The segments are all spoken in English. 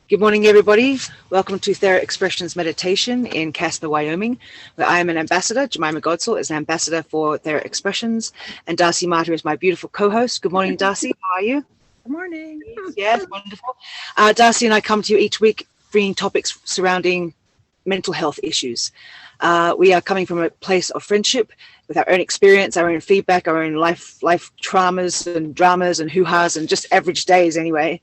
Good morning, everybody. Welcome to Theraexpressions Meditation in Casper, Wyoming, where I am an ambassador. Jemima Godsall is an ambassador for Theraexpressions, and Darcy Martyr is my beautiful co-host. Good morning, Darcy. How are you? Good morning. Yes, wonderful. Darcy and I come to you each week bringing topics surrounding mental health issues. We are coming from a place of friendship with our own experience, our own feedback, our own life traumas and dramas and hoo-has and just average days anyway,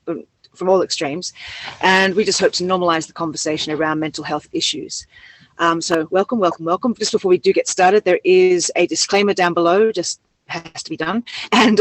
from all extremes, and we just hope to normalize the conversation around mental health issues. So welcome. Just before we do get started, there is a disclaimer down below, just has to be done, and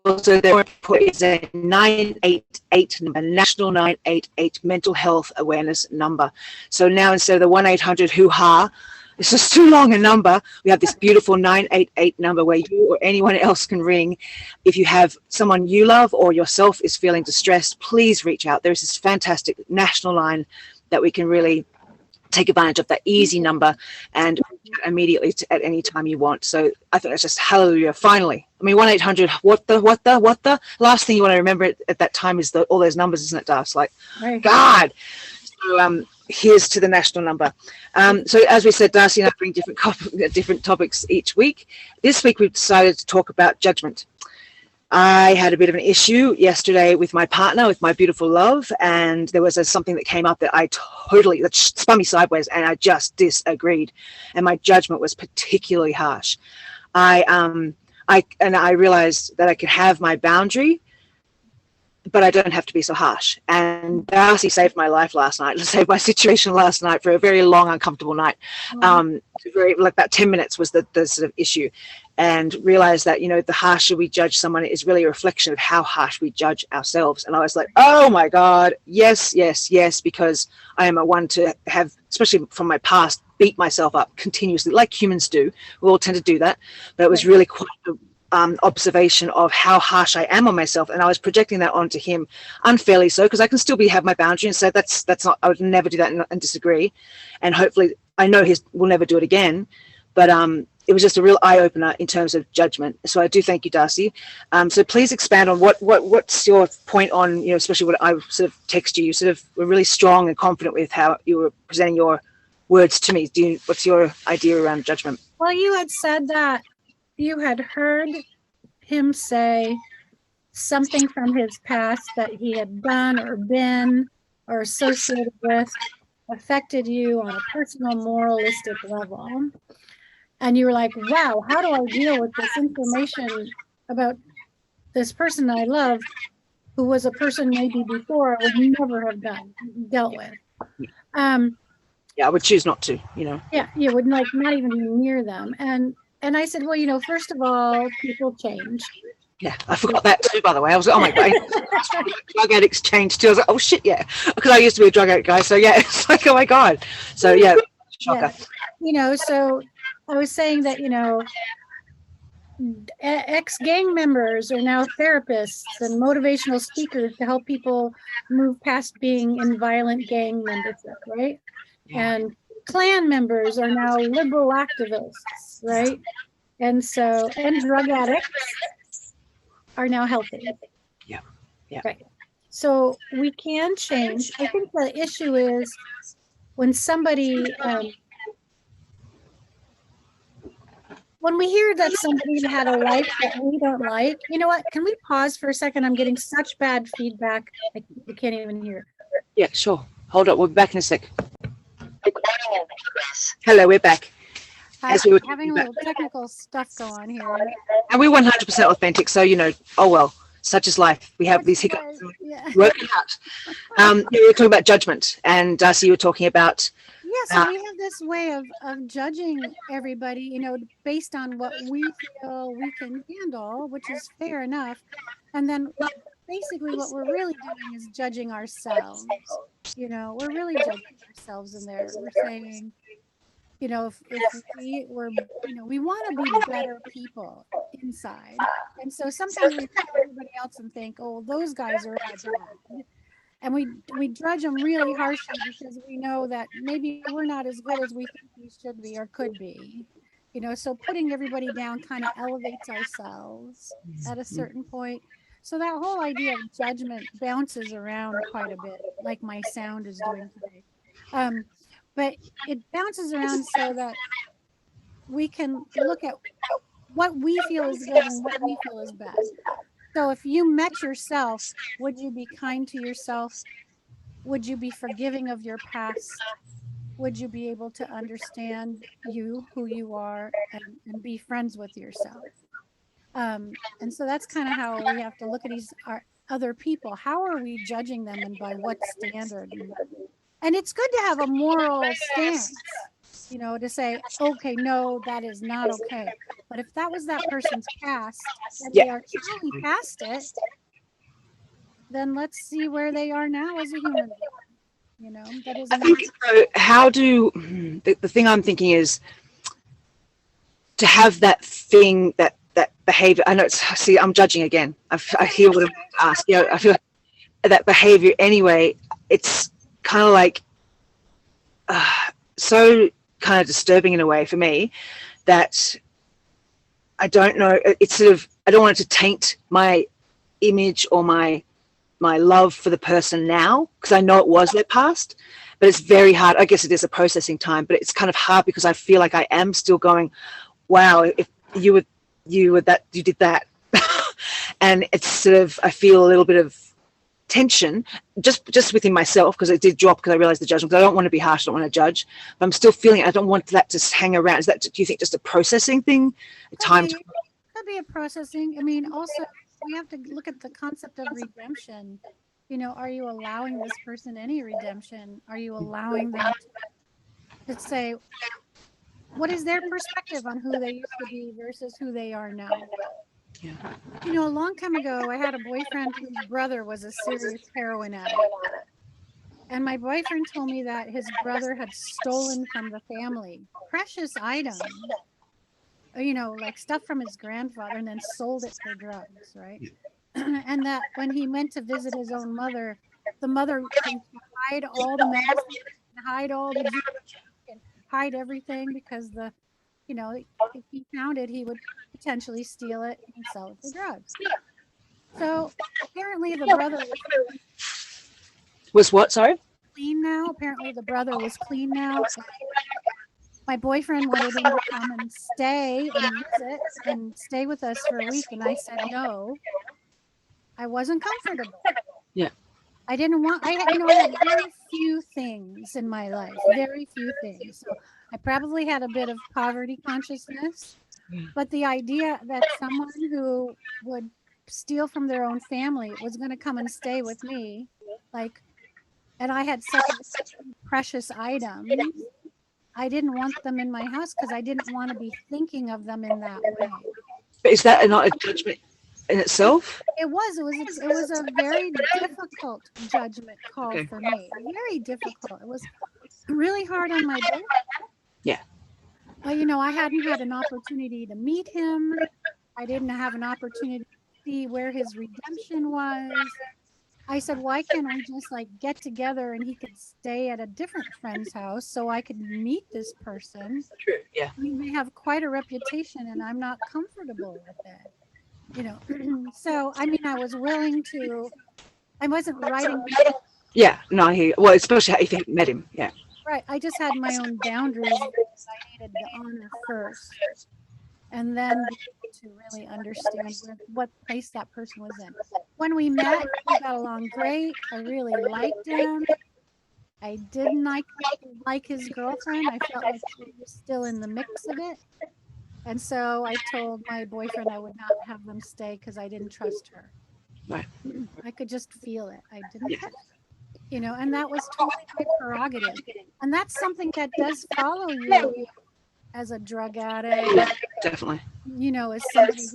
also there is a 988 number, National 988 Mental Health Awareness number. So now instead of the 1-800 hoo-ha, it's just too long a number. We have this beautiful 988 number where you or anyone else can ring. If you have someone you love or yourself is feeling distressed, please reach out. There's this fantastic national line that we can really take advantage of, that easy number, and immediately at any time you want. So I think that's just hallelujah, finally. I mean, 1-800, what the? Last thing you want to remember at that time is all those numbers, isn't it, Darcy? Like, right. God. So here's to the national number. So as we said, Darcy and I bring different topics each week. This week we've decided to talk about judgment. I had a bit of an issue yesterday with my partner, with my beautiful love, and there was something that came up that that spun me sideways, and I just disagreed, and my judgment was particularly harsh. I realized that I could have my boundary, but I don't have to be so harsh. And Darcy saved my life last night, saved my situation last night for a very long, uncomfortable night. About 10 minutes was the sort of issue, and realized that, the harsher we judge someone is really a reflection of how harsh we judge ourselves. And I was like, oh my God, yes, because I am a one to have, especially from my past, beat myself up continuously, like humans do. We all tend to do that. But it was really quite observation of how harsh I am on myself, and I was projecting that onto him unfairly, so because I can still have my boundary and say that's not, I would never do that and disagree, and hopefully I know he will never do it again. But it was just a real eye-opener in terms of judgment. So I do thank you, Darcy. So please expand on what's your point on, especially what I sort of text you. You sort of were really strong and confident with how you were presenting your words to me. What's your idea around judgment? Well, you had said that you had heard him say something from his past that he had done or been or associated with affected you on a personal, moralistic level. And you were like, wow, how do I deal with this information about this person I love, who was a person maybe before I would never have dealt with? Yeah, I would choose not to, Yeah, you would not even be near them. And I said, well, first of all, people change. Yeah, I forgot that too, by the way. I was like, oh my God, drug addicts change too. I was like, oh shit, yeah. Because I used to be a drug addict guy. So yeah, it's like, oh my God. So yeah, shocker. Yeah. So I was saying that, ex-gang members are now therapists and motivational speakers to help people move past being in violent gang membership, right? Yeah. And Klan members are now liberal activists, right? And drug addicts are now healthy. Yeah. Right. So we can change. I think the issue is when somebody, when we hear that somebody had a life that we don't like, you know what? Can we pause for a second? I'm getting such bad feedback. I can't even hear. Yeah, sure. Hold up. We'll be back in a sec. Hello, we're back. As we were having a little technical stuff go on here. And we're 100% authentic, so, oh well, such is life. We have these hiccups. Yeah. Working out. You were talking about judgment, and Darcy, you were talking about... Yes, yeah, so we have this way of judging everybody, based on what we feel we can handle, which is fair enough. And then basically what we're really doing is judging ourselves. We're really judging ourselves in there. We're saying, if we were, we want to be better people inside. And so sometimes we look at everybody else and think, oh, those guys are bad. And we judge them really harshly because we know that maybe we're not as good as we think we should be or could be. So putting everybody down kind of elevates ourselves at a certain point. So that whole idea of judgment bounces around quite a bit, like my sound is doing today. But it bounces around so that we can look at what we feel is good and what we feel is bad. So if you met yourself, would you be kind to yourself? Would you be forgiving of your past? Would you be able to understand you, who you are, and be friends with yourself? And so that's kind of how we have to look at these other people. How are we judging them, and by what standard? And it's good to have a moral stance, you know, to say, okay, no, that is not okay. But if that was that person's past and they are truly past it, then let's see where they are now as a human being. You know, that is. I think so. How do the thing I'm thinking is to have that thing, that behavior. I know it's, see, I'm judging again. I hear what I'm asked. You know, I feel like that behavior anyway. It's kind of like so kind of disturbing in a way for me that I don't know. It's sort of, I don't want it to taint my image or my love for the person now, because I know it was their past, but it's very hard. I guess it is a processing time, but it's kind of hard because I feel like I am still going, wow, if you did that. And it's sort of, I feel a little bit of tension just within myself, because it did drop because I realized the judgment, because I don't want to be harsh, I don't want to judge, but I'm still feeling it. I don't want that to hang around. Is that, do you think, just a processing thing? Could be a processing. I mean, also we have to look at the concept of redemption. You know, are you allowing this person any redemption? Are you allowing them to say, what is their perspective on who they used to be versus who they are now? Yeah. You know, a long time ago, I had a boyfriend whose brother was a serious heroin addict. And my boyfriend told me that his brother had stolen from the family precious items, you know, like stuff from his grandfather, and then sold it for drugs, right? And that when he went to visit his own mother, the mother could hide all the medicine, hide all the juice, and hide everything, because you know, if he found it, he would potentially steal it and sell it for drugs. So apparently the brother was what? Sorry? Clean now. Apparently the brother was clean now. My boyfriend wanted him to come and stay and visit and stay with us for a week, and I said no. I wasn't comfortable. Yeah. I didn't want. I had very few things in my life, very few things. So I probably had a bit of poverty consciousness, but the idea that someone who would steal from their own family was going to come and stay with me, like, and I had such precious items, I didn't want them in my house because I didn't want to be thinking of them in that way. But is that not a judgment in itself? It was a very difficult judgment call for me. Very difficult. It was really hard on my boyfriend. Yeah. But you know, I hadn't had an opportunity to meet him. I didn't have an opportunity to see where his redemption was. I said, why can't we just like get together and he could stay at a different friend's house so I could meet this person? True. Yeah. They have quite a reputation and I'm not comfortable with it. You know, so I mean, I was willing to. I wasn't writing. Yeah, no, I hear you. Well, especially if you haven't met him. Yeah. Right. I just had my own boundaries I needed to honor first, and then to really understand what place that person was in. When we met, we got along great. I really liked him. I didn't like his girlfriend. I felt like she was still in the mix of it. And so I told my boyfriend I would not have them stay because I didn't trust her. Right. I could just feel it. I didn't trust her. You know, and that was totally my prerogative. And that's something that does follow you as a drug addict. Definitely. You know, as somebody who's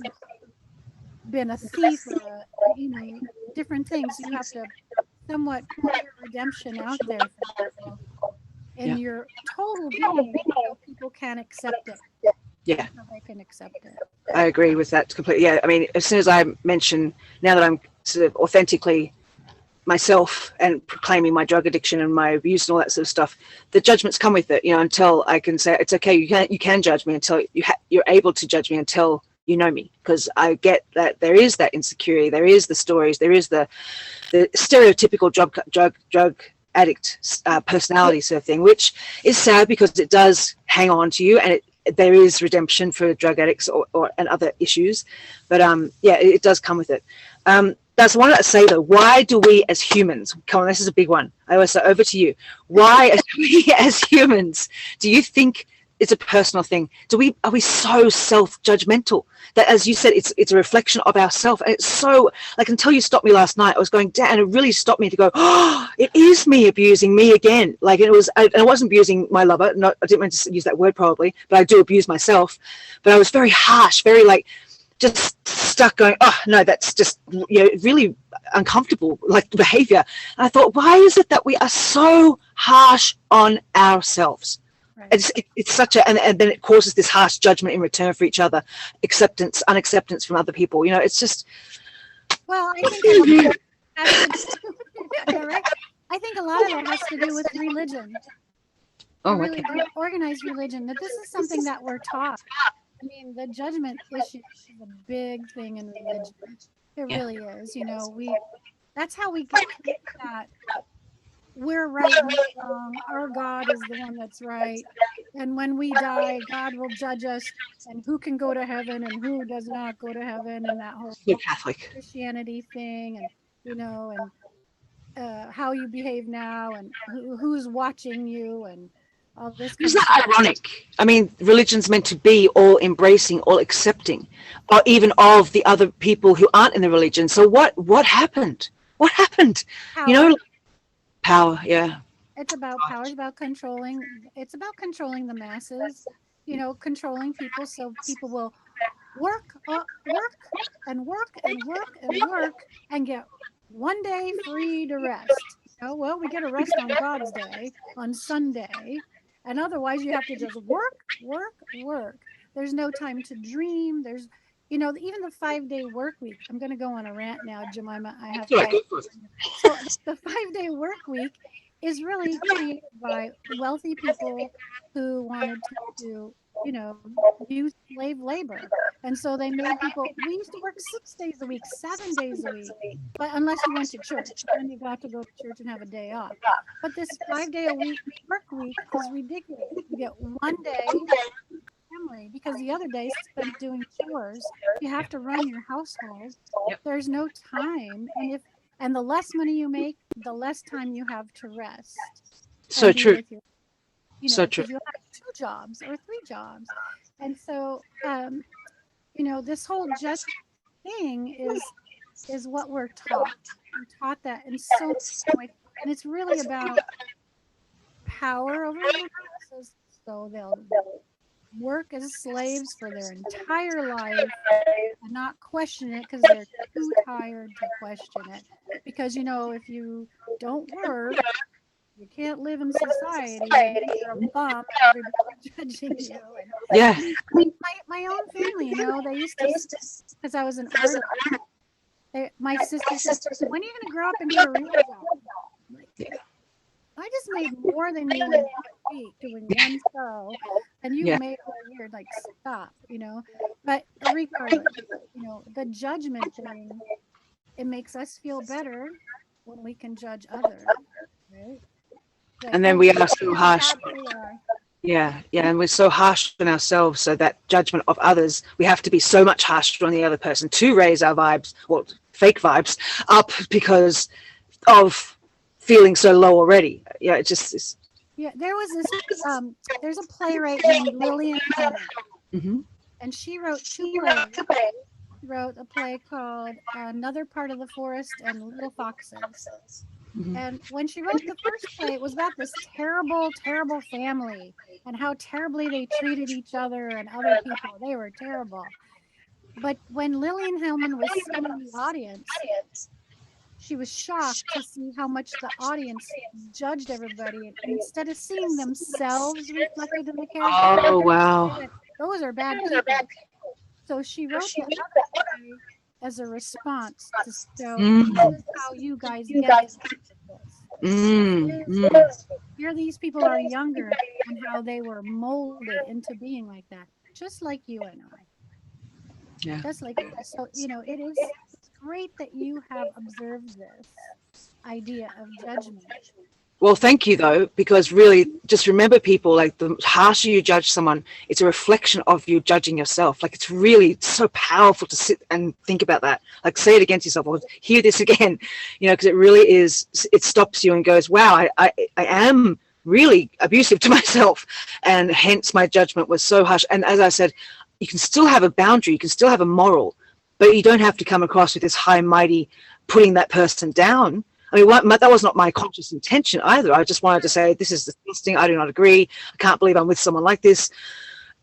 been a thief or, you know, different things. You have to somewhat put your redemption out there for people. In your total being, so people can accept it. Yeah. So they can accept it. I agree with that completely. Yeah, I mean, as soon as I mention, now that I'm sort of authentically myself and proclaiming my drug addiction and my abuse and all that sort of stuff, the judgments come with it, you know, until I can say, it's okay, you can judge me, until you're able to judge me, until you know me, because I get that there is that insecurity, there is the stories, there is the stereotypical drug addict personality sort of thing, which is sad because it does hang on to you, and there is redemption for drug addicts or and other issues, but yeah, it does come with it. That's one to say though. Why do we as humans? Come on, this is a big one. I always say, over to you. Why as humans do you think it's a personal thing? Are we so self-judgmental that, as you said, it's a reflection of ourselves? And it's so, like, until you stopped me last night, I was going down, and it really stopped me to go, oh, it is me abusing me again. Like, I wasn't abusing my lover. Not, I didn't mean to use that word probably, but I do abuse myself. But I was very harsh, very like, just stuck going, oh no, that's just, you know, really uncomfortable like behavior. And I thought, why is it that we are so harsh on ourselves? Right. It's such a, and then it causes this harsh judgment in return for each other, unacceptance from other people. You know, it's just. Well, I think right? I think a lot of it has to do with religion. Oh, really organized religion. That this is something that we're taught. I mean, the judgment issue is a big thing in religion. It really is. You know, that's how we get that we're right and we're wrong. Our God is the one that's right. And when we die, God will judge us, and who can go to heaven and who does not go to heaven, and that whole Catholic Christianity thing, and you know, and how you behave now, and who's watching you, and all this. Isn't that ironic? I mean, religion's meant to be all embracing, all accepting, or even of the other people who aren't in the religion. So what happened? What happened? Power. You know, power. Yeah. It's about power. It's about controlling. It's about controlling the masses. You know, controlling people so people will work and work and work and work and get one day free to rest. Oh, well, we get a rest on God's day, on Sunday. And otherwise, you have to just work. There's no time to dream. There's, you know, even the 5-day work week. I'm going to go on a rant now, Jemima. I have to. So the 5-day work week is really created by wealthy people who wanted to, you know, use slave labor. And so they made people, we used to work 6 days a week, 7 days a week, but unless you went to church, then you got to go to church and have a day off. But this 5-day a week work week is ridiculous. You get one day family, because the other day spent doing chores. You have to run your household. There's no time. And the less money you make, the less time you have to rest. So true. You know, so true. You have 2 jobs or 3 jobs. And so, you know, this whole just thing is what we're taught. We're taught that in so many ways. And it's really about power over the masses. So they'll work as slaves for their entire life and not question it because they're too tired to question it. Because, you know, if you don't work, you can't live in society. You're a bum. Everybody's judging you. Yeah. I mean, my own family, you know, they used to, because I was an artist. My sister said, "When are you going to grow up and get a real job?" I just made more than you in 1 week doing one show, and you made all year. Like, stop, you know. But regardless, you know, the judgment thing, it makes us feel better when we can judge others, right? Like, and then we are so harsh. Yeah, and we're so harsh on ourselves, so that judgment of others, we have to be so much harsher on the other person to raise our vibes, well, fake vibes, up because of feeling so low already. Yeah, it just is. Yeah, there was this, there's a playwright named Lillian Mm-hmm. and she wrote 2 plays. She wrote a play called Another Part of the Forest and Little Foxes. Mm-hmm. And when she wrote the first play, it was about this terrible, terrible family and how terribly they treated each other and other people. They were terrible. But when Lillian Hellman was sitting in the audience, she was shocked to see how much the audience judged everybody. And instead of seeing themselves reflected in the character, oh wow, those are bad people. So she wrote the other play as a response to show this is how you guys get this. Here these people are younger and how they were molded into being like that, just like you and I. Yeah. just like yours. So, it's great that you have observed this idea of judgment. Well, thank you though, because really, just remember, people, like the harsher you judge someone, it's a reflection of you judging yourself. Like it's really so powerful to sit and think about that. Like say it against yourself or hear this again, because it really is. It stops you and goes, "Wow, I am really abusive to myself," and hence my judgment was so harsh. And as I said, you can still have a boundary, you can still have a moral, but you don't have to come across with this high mighty putting that person down. I mean, that was not my conscious intention either. I just wanted to say, this is disgusting. I do not agree. I can't believe I'm with someone like this.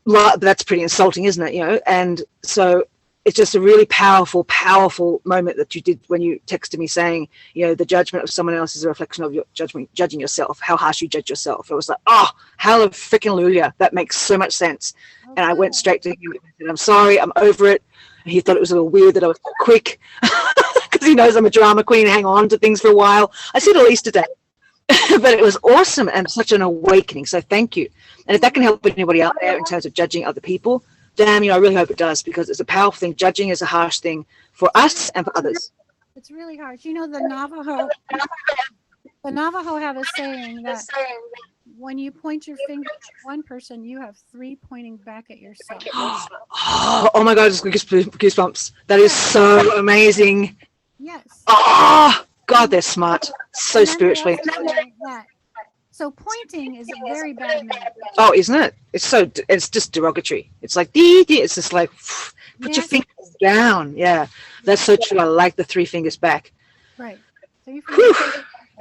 That's pretty insulting, isn't it? And so it's just a really powerful, powerful moment that you did when you texted me saying, the judgment of someone else is a reflection of your judging yourself, how harsh you judge yourself. It was like, oh, hallelujah. That makes so much sense. Okay. And I went straight to him and said, I'm sorry, I'm over it. And he thought it was a little weird that I was quick. Because he knows I'm a drama queen, hang on to things for a while. I said at least a day. But it was awesome and such an awakening. So thank you. And if that can help anybody out there in terms of judging other people, damn, I really hope it does, because it's a powerful thing. Judging is a harsh thing for us and for others. It's really harsh. The Navajo have a saying that when you point your finger at one person, you have three pointing back at yourself. Oh my God, it's goosebumps. That is so amazing. Yes. Oh, God, they're smart. So spiritually. So pointing is a very bad message. Oh, isn't it? It's just derogatory. It's like, it's just like, put your fingers down. Yeah, that's so true. I like the three fingers back. Right. So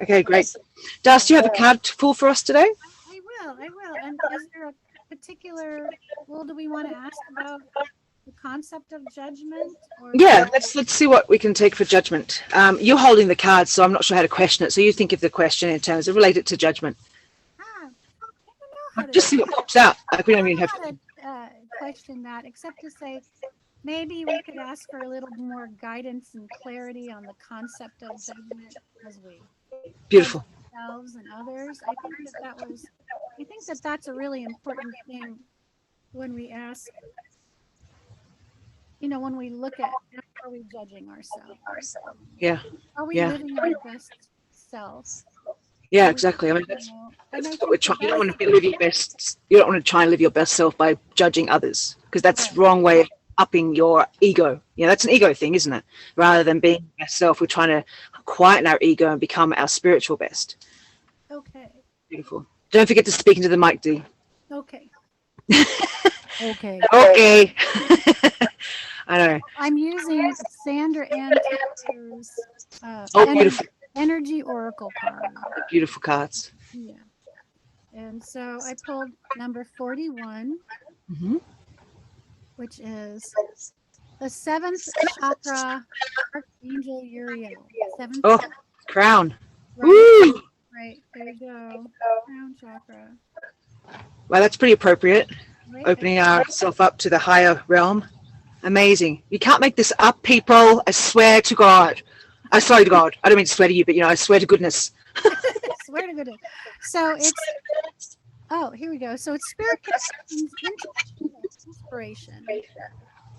okay, great. Darcy, do you have a card pull for us today? I will. And is there a particular, do we want to ask about the concept of judgment? Yeah, let's see what we can take for judgment. You're holding the card, so I'm not sure how to question it. So you think of the question in terms of related to judgment. I don't know how to just see what pops out. Like we don't even have to question that, except to say maybe we could ask for a little more guidance and clarity on the concept of judgment as we beautiful ourselves and others. I think that's a really important thing when we ask. When we look at, are we judging ourselves? Yeah. Are we living our best self? Yeah, exactly. I mean, that's what we're trying. You don't want to live your best. You don't want to try and live your best self by judging others, because that's the wrong way of upping your ego. That's an ego thing, isn't it? Rather than being your best self, we're trying to quieten our ego and become our spiritual best. Okay. Beautiful. Don't forget to speak into the mic, Dee. Okay. Okay. Okay. I know. I'm using Sandra Ann Taylor's beautiful. Energy Oracle card. Beautiful cards. Yeah. And so I pulled number 41, which is the seventh chakra, Archangel Uriel. Crown. Right. Woo! Right. There you go. Crown chakra. Well, that's pretty appropriate. Right. Opening ourselves up to the higher realm. Amazing. You can't make this up, people. I swear to God. I swear to God. I don't mean to swear to you, but I swear to goodness. Swear to goodness. So it's here we go. So it's spirit connections, intuition, and inspiration.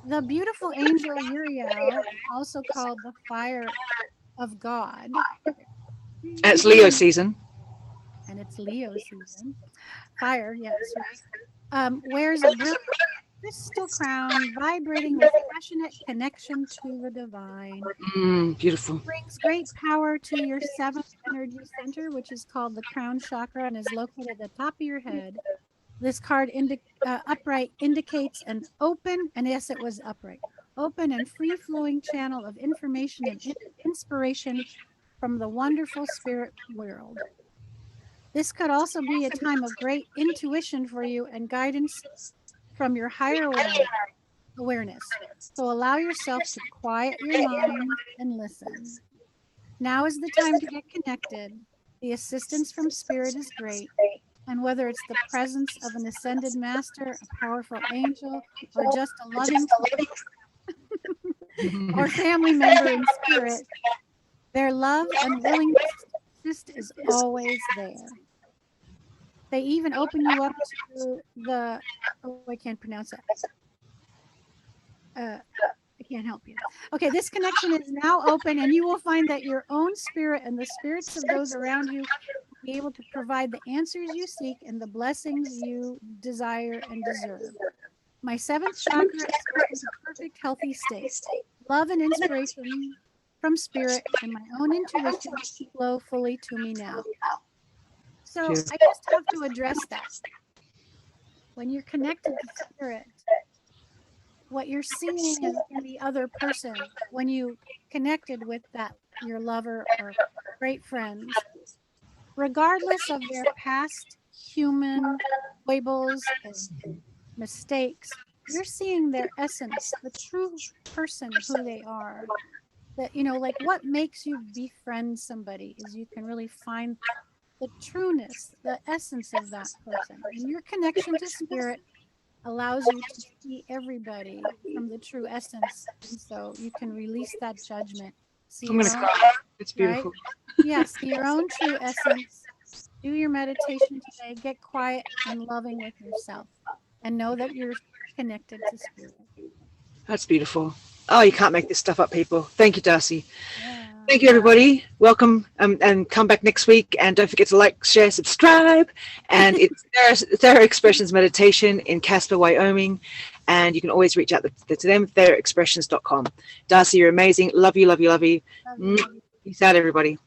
The beautiful angel Uriel, also called the fire of God. And it's Leo season. Fire, yes, right. Wears a brilliant crystal crown, vibrating with passionate connection to the divine. Beautiful. Brings great power to your seventh energy center, which is called the crown chakra and is located at the top of your head. This card upright indicates an open, and yes, it was upright, open and free-flowing channel of information and inspiration from the wonderful spirit world. This could also be a time of great intuition for you and guidance from your higher awareness. So allow yourself to quiet your mind and listen. Now is the time to get connected. The assistance from spirit is great. And whether it's the presence of an ascended master, a powerful angel, or just a loving or family member in spirit, their love and willingness to assist is always there. They even open you up to I can't pronounce that. I can't help you. Okay, this connection is now open, and you will find that your own spirit and the spirits of those around you will be able to provide the answers you seek and the blessings you desire and deserve. My seventh chakra is in a perfect, healthy state. Love and inspiration from spirit and my own intuition flow fully to me now. So I just have to address that. When you're connected to spirit, what you're seeing in the other person, when you connected with that, your lover or great friends, regardless of their past human foibles and mistakes, you're seeing their essence, the true person who they are. That, you know, like what makes you befriend somebody is you can really find the trueness, the essence of that person. And your connection to spirit allows you to see everybody from the true essence. And so you can release that judgment. See I'm going to cry. It's beautiful. Right? Yeah, see your own true essence. Do your meditation today. Get quiet and loving with yourself. And know that you're connected to spirit. That's beautiful. Oh, you can't make this stuff up, people. Thank you, Darcy. Yeah. Thank you, everybody. Welcome, and come back next week. And don't forget to like, share, subscribe. And it's Theraexpressions Meditation in Casper, Wyoming. And you can always reach out to them, theraexpressions.com. Darcy, you're amazing. Love you, love you, love you. Love you. Peace out, everybody.